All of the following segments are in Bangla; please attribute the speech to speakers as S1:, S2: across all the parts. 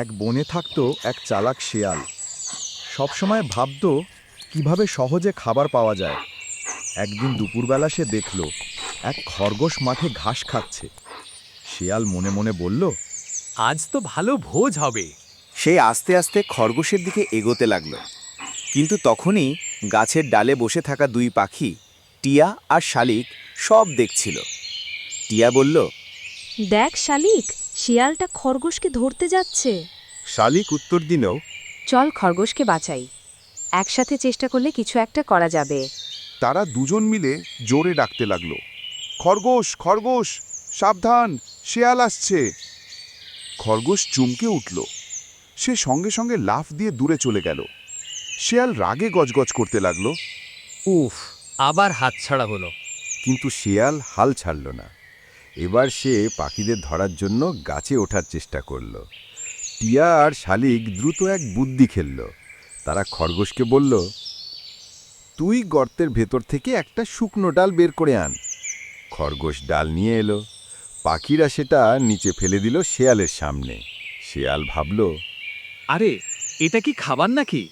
S1: এক বনে থাকত এক চালাক শেয়াল। সবসময় ভাবত কিভাবে সহজে খাবার পাওয়া যায়। একদিন দুপুরবেলা সে দেখল এক খরগোশ মাঠে ঘাস খাচ্ছে। শেয়াল মনে মনে বলল,
S2: আজ তো ভালো ভোজ হবে।
S3: সে আস্তে আস্তে খরগোশের দিকে এগোতে লাগল। কিন্তু তখনই গাছের ডালে বসে থাকা দুই পাখি, টিয়া আর শালিক, সব দেখছিল। টিয়া বলল,
S4: দেখ শালিক, শিয়ালটা খরগোশকে ধরতে যাচ্ছে।
S1: শালিক উত্তর দিল,
S4: চল খরগোশকে বাঁচাই, একসাথে চেষ্টা করলে কিছু একটা করা যাবে।
S5: তারা দুজন মিলে জোরে ডাকতে লাগল, খরগোশ খরগোশ সাবধান, শেয়াল আসছে। খরগোশ চমকে উঠল। সে সঙ্গে সঙ্গে লাফ দিয়ে দূরে চলে গেল। শেয়াল রাগে গজগজ করতে লাগল।
S2: উফ, আবার হাতছাড়া হলো।
S1: কিন্তু শেয়াল হাল ছাড়ল না। এবার সে পাখিদের ধরার জন্য গাছে ওঠার চেষ্টা করল। টিয়া আর শালিক দ্রুত এক বুদ্ধি খেলল। তারা খরগোশকে বলল, তুই গর্তের ভেতর থেকে একটা শুকনো ডাল বের করে আন। খরগোশ ডাল নিয়ে এলো। পাখিরা সেটা নিচে ফেলে দিল শেয়ালের সামনে। শেয়াল ভাবল,
S2: আরে, এটা কি খাবার নাকি?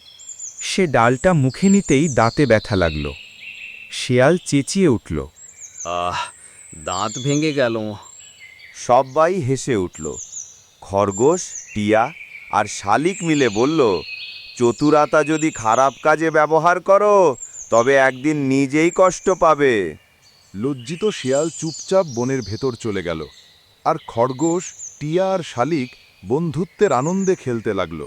S3: সে ডালটা মুখে নিতেই দাঁতে ব্যথা লাগল। শেয়াল চেঁচিয়ে উঠল।
S2: দাঁত ভেঙে গেল।
S3: সবাই হেসে উঠল। খরগোশ, টিয়া আর শালিক মিলে বলল, চতুরতা যদি খারাপ কাজে ব্যবহার করো তবে একদিন নিজেই কষ্ট পাবে।
S5: লজ্জিত শেয়াল চুপচাপ বনের ভেতর চলে গেল। আর খরগোশ, টিয়া আর শালিক বন্ধুত্বের আনন্দে খেলতে লাগল।